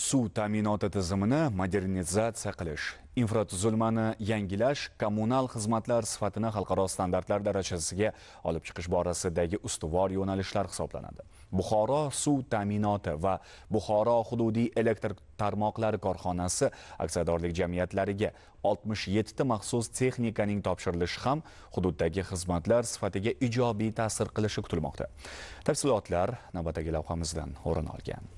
Suv ta'minoti tizimini modernizatsiya qilish, infratuzilmani yangilash, kommunal xizmatlar sifatini xalqaro standartlar darajasiga olib chiqish borasidagi ustuvor yo'nalishlar hisoblanadi. Buxoro suv ta'minoti va Buxoro hududiy elektr tarmoqlari korxonasi aksiyadorlik jamiyatlariga 67 ta maxsus texnikaning topshirilishi ham hududdagi xizmatlar sifatiga ijobiy ta'sir qilishi kutilmoqda. Tafsilotlar navbatdagi lavhamizdan o'rin olgan.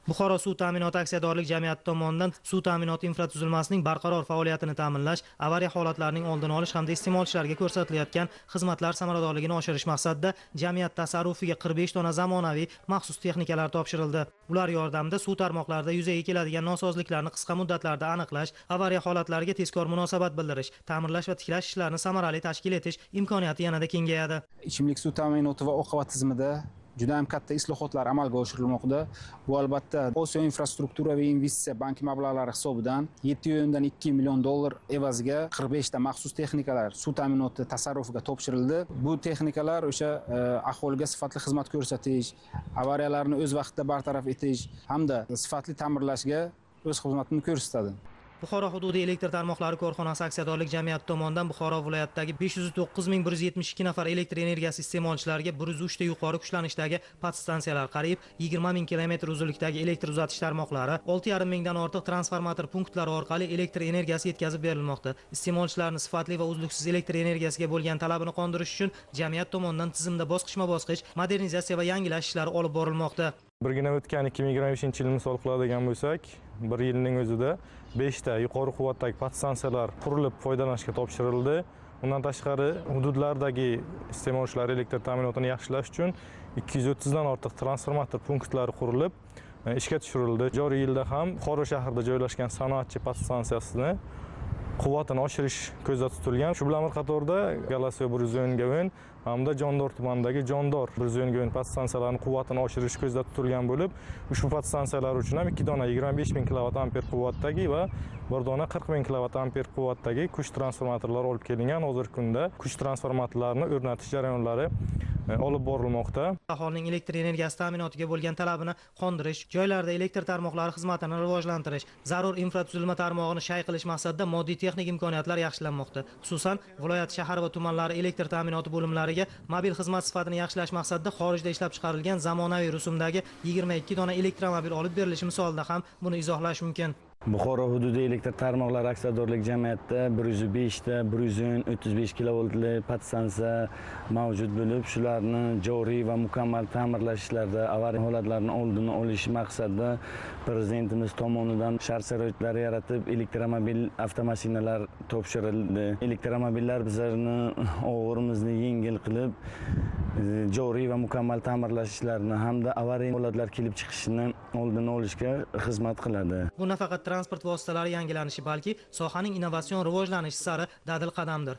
Buxoro suv ta'minoti aksiyadorlik jamiyati tomonidan suv ta'minoti infratuzilmasining barqaror faoliyatini ta'minlash, avariya holatlarining oldini olish hamda iste'molchilarga ko'rsatilayotgan xizmatlar samaradorligini oshirish maqsadida jamiyat tasarrufiga 45 dona zamonaviy maxsus texnikalar topshirildi. Ular yordamida suv tarmoqlarida yuzaga keladigan nosozliklarni qisqa muddatlarda aniqlash, avariya holatlariga tezkor munosabat bildirish, ta'mirlash va tiklash ishlarini samarali tashkil etish imkoniyati yanada kengayadi. Ichimlik suv ta'minoti va oqova tizimida juda ham katta islohotlar amalga oshirilmoqda. Bu albatta Osiyo infrastruktura va investitsiya banki mablag'lari hisobidan 7,2 million dollar evaziga 45 ta maxsus texnikalar suv ta'minoti tasarrufiga topshirildi. Bu texnikalar o'sha aholiga sifatli xizmat ko'rsatish, avariyalarni o'z vaqtida bartaraf etish hamda sifatli ta'mirlashga o'z xizmatini ko'rsatadi. Buxoro hududiy elektr tarmoqlari korxonasi aksiyadorlik jamiyati tomonidan Buxoro viloyatidagi 509,172 nafar elektr energiyasi iste'molchilariga 103 ta yuqori kuchlanishdagi podstansiyalar, qariyb 20 ming kilometr uzunlikdagi elektr uzatish tarmoqlari, 6,5 mingdan ortiq transformator punktlari orqali elektr energiyasi yetkazib berilmoqda. Iste'molchilarni sifatli va uzluksiz elektr energiyasiga bo'lgan talabini qondirish uchun jamiyat tomonidan tizimda bosqichma-bosqich modernizatsiya va yangilash ishlari olib borilmoqda. Birgina o'tgan 2025-yilni misol qiladigan bo'lsak, bir yilning o'zida 5 ta yuqori quvvatdagi podstansiyalar qurilib foydalanishga topshirildi. Undan tashqari hududlardagi iste'molchilar elektr ta'minotini yaxshilash uchun 230 dan ortiq transformator punktlari qurilib ishga tushirildi. Joriy yilda ham Buxoro shahrida joylashgan sanoatchi podstansiyasini quvvatini oshirish ko'zda tutilgan. Shu bilan bir qatorda Galasiyo 110 ga o'yin hamda Jondor tumanidagi Jondor 110 ga o'yin podstansiyalarini quvvatini oshirish ko'zda tutilgan bo'lib, ushbu podstansiyalar uchun ham 2 dona 25 ming kW quvvatdagi va 1 dona 40 ming kW quvvatdagi kuch transformatorlar olib kelingan. Hozirgi kunda kuch transformatorlarini o'rnatish jarayonlari olib borilmoqda. Aholining elektr energiyasi ta'minotiga bo'lgan talabini qondirish, joylarda elektr tarmoqlari xizmatini rivojlantirish, zarur infratuzilma tarmog'ini shay qilish maqsadida moddiy texnik imkoniyatlar yaxshilanmoqda. Xususan, viloyat, shahar va tumanlari elektr ta'minoti bo'limlariga mobil xizmat sifatini yaxshilash maqsadida xorijda ishlab chiqarilgan zamonaviy rusumdagi 22 dona elektromobil olib berilishi misolida ham buni izohlash mumkin. Buxoro hududiy elektr tarmoqlari aksiyadorlik jamiyatida 105 ta 110 35 kilovoltli podstansiya mavjud bo'lib, shularni joriy va mukammal ta'mirlash ishlarida avariya holatlarini oldini olish maqsadida prezidentimiz tomonidan shart-sharoitlar yaratib, elektromobil avtomashinalar topshirildi. Elektromobillar bizlarni og'irimizni yengil qilib, joriy va mukammal ta'mirlash ishlarini hamda avariya holatlar kelib chiqishini oldini olishga xizmat qiladi. Bu nafaqat transport vositalari yangilanishi, balki sohaning innovatsion rivojlanishi sari dadil qadamdir.